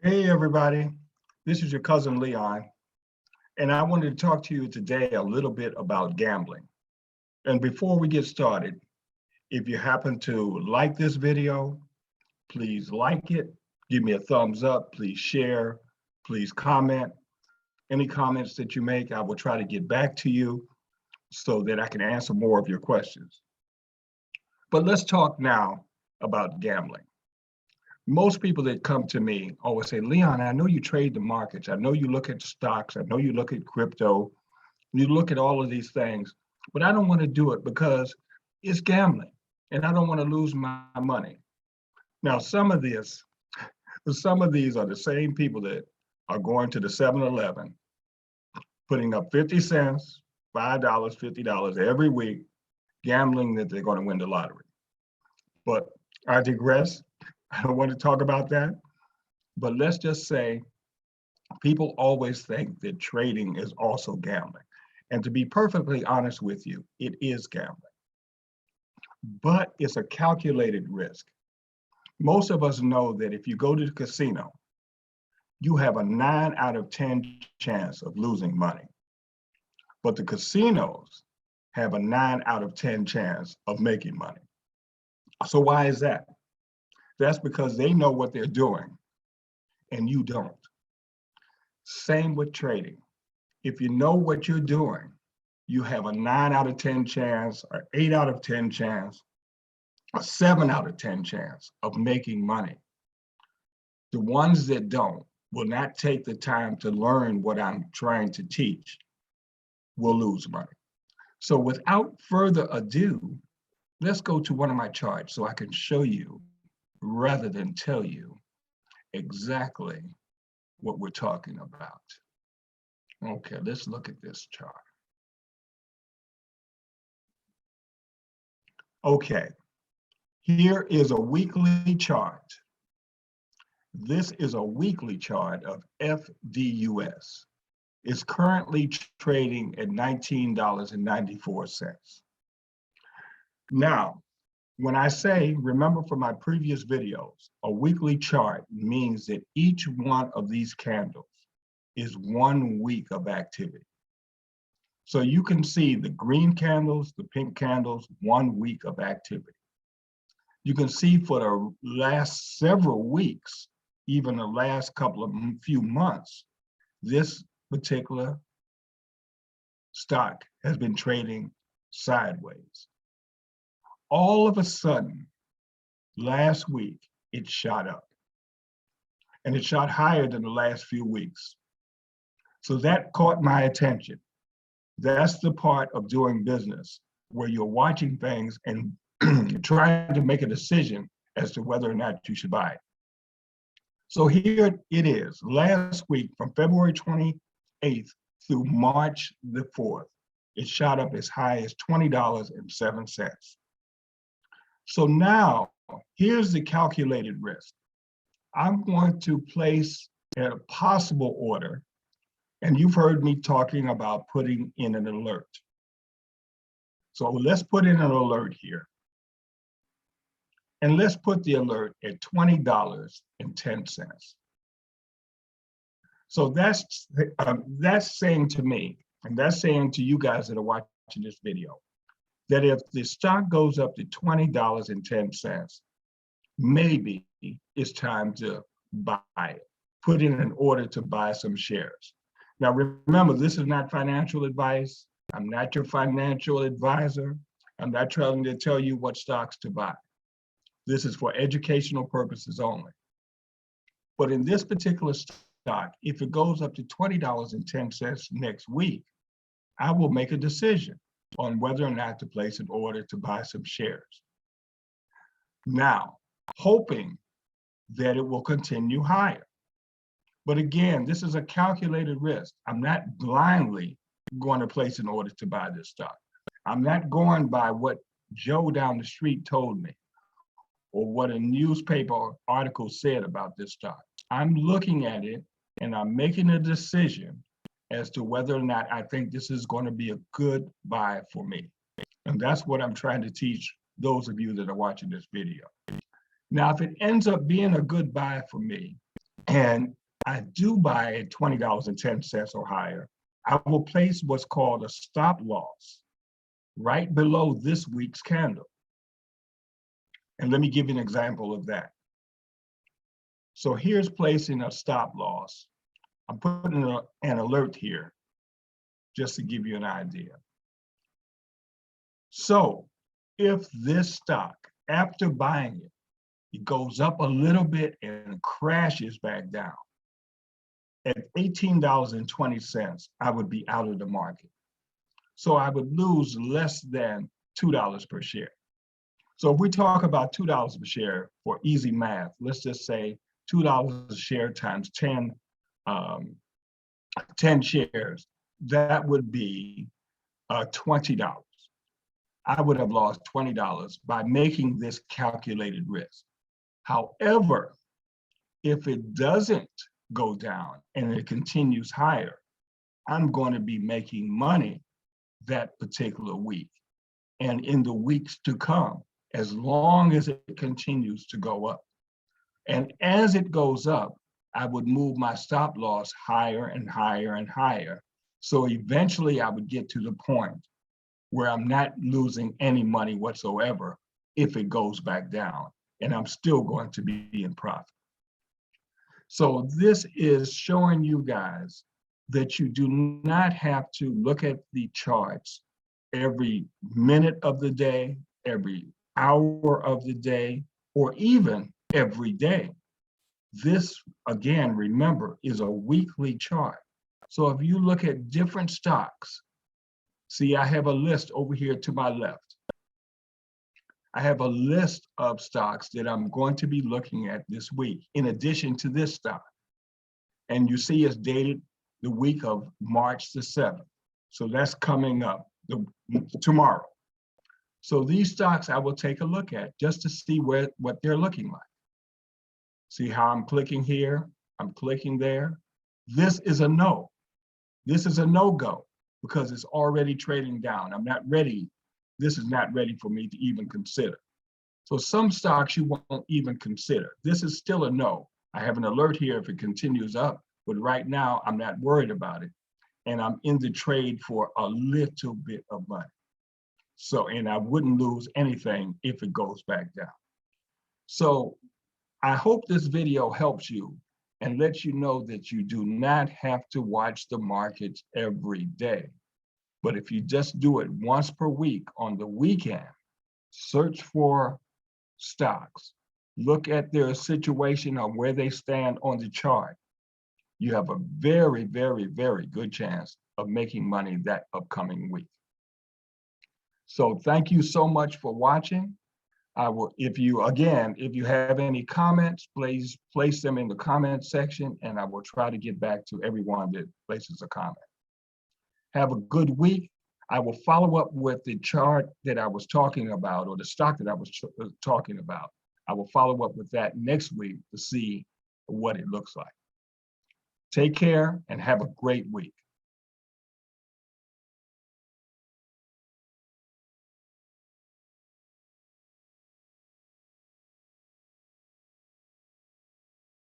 Hey everybody, this is your cousin Leon, and I wanted to talk to you today a little bit about gambling. And before we get started, if you happen to like this video, please like it, give me a thumbs up, please share, please comment. Any comments that you make, I will try to get back to you so that I can answer more of your questions. But let's talk now about gambling. Most people that come to me always say, Leon, I know you trade the markets. I know you look at stocks. I know you look at crypto. You look at all of these things, but I don't want to do it because it's gambling and I don't want to lose my money. Now, some of these are the same people that are going to the 7-Eleven, putting up 50 cents, $5, $50 every week, gambling that they're going to win the lottery. But I digress. I don't want to talk about that. But let's just say people always think that trading is also gambling. And to be perfectly honest with you, it is gambling. But it's a calculated risk. Most of us know that if you go to the casino, you have a 9 out of 10 chance of losing money. But the casinos have a 9 out of 10 chance of making money. So why is that? That's because they know what they're doing and you don't. Same with trading. If you know what you're doing, you have a 9 out of 10 chance, or 8 out of 10 chance, a 7 out of 10 chance of making money. The ones that don't will not take the time to learn what I'm trying to teach, will lose money. So without further ado, let's go to one of my charts so I can show you rather than tell you exactly what we're talking about. Okay, let's look at this chart. Okay, here is a weekly chart. This is a weekly chart of FDUS. It's currently trading at $19.94. Now, when I say, remember from my previous videos, a weekly chart means that each one of these candles is 1 week of activity. So you can see the green candles, the pink candles, 1 week of activity. You can see for the last several weeks, even the last few months, this particular stock has been trading sideways. All of a sudden, last week, it shot up. And it shot higher than the last few weeks. So that caught my attention. That's the part of doing business where you're watching things and trying to make a decision as to whether or not you should buy it. So here it is, last week from February 28th through March the 4th, it shot up as high as $20.07. So now, here's the calculated risk. I'm going to place a possible order, and you've heard me talking about putting in an alert. So let's put in an alert here. And let's put the alert at $20.10. So that's saying to me, and that's saying to you guys that are watching this video, that if the stock goes up to $20.10, maybe it's time to buy it, put in an order to buy some shares. Now, remember, this is not financial advice. I'm not your financial advisor. I'm not trying to tell you what stocks to buy. This is for educational purposes only. But in this particular stock, if it goes up to $20.10 next week, I will make a decision on whether or not to place an order to buy some shares. Now, hoping that it will continue higher. But again, this is a calculated risk. I'm not blindly going to place an order to buy this stock. I'm not going by what Joe down the street told me or what a newspaper article said about this stock. I'm looking at it and I'm making a decision as to whether or not I think this is going to be a good buy for me. And that's what I'm trying to teach those of you that are watching this video. Now, if it ends up being a good buy for me, and I do buy at $20.10 or higher, I will place what's called a stop loss right below this week's candle. And let me give you an example of that. So here's placing a stop loss. I'm putting an alert here just to give you an idea. So if this stock, after buying it, it goes up a little bit and crashes back down, at $18.20, I would be out of the market. So I would lose less than $2 per share. So if we talk about $2 per share for easy math, let's just say $2 a share times 10 shares, that would be $20. I would have lost $20 by making this calculated risk. However, if it doesn't go down and it continues higher, I'm going to be making money that particular week and in the weeks to come, as long as it continues to go up. And as it goes up, I would move my stop loss higher and higher and higher. So eventually I would get to the point where I'm not losing any money whatsoever if it goes back down, and I'm still going to be in profit. So this is showing you guys that you do not have to look at the charts every minute of the day, every hour of the day, or even every day. This, again, remember, is a weekly chart. So if you look at different stocks, see, I have a list over here to my left. I have a list of stocks that I'm going to be looking at this week, in addition to this stock. And you see it's dated the week of March the 7th. So that's coming up tomorrow. So these stocks I will take a look at just to see what they're looking like. See how I'm clicking here, I'm clicking there. This is a no. This is a no-go because it's already trading down. I'm not ready. This is not ready for me to even consider. So some stocks you won't even consider. This is still a no. I have an alert here if it continues up, but right now I'm not worried about it. And I'm in the trade for a little bit of money. So, and I wouldn't lose anything if it goes back down. So I hope this video helps you and lets you know that you do not have to watch the markets every day. But if you just do it once per week on the weekend, search for stocks, look at their situation or where they stand on the chart, you have a very, very, very good chance of making money that upcoming week. So thank you so much for watching. I will, if you have any comments, please place them in the comment section and I will try to get back to everyone that places a comment. Have a good week. I will follow up with the chart that I was talking about, or the stock that I was talking about. I will follow up with that next week to see what it looks like. Take care and have a great week.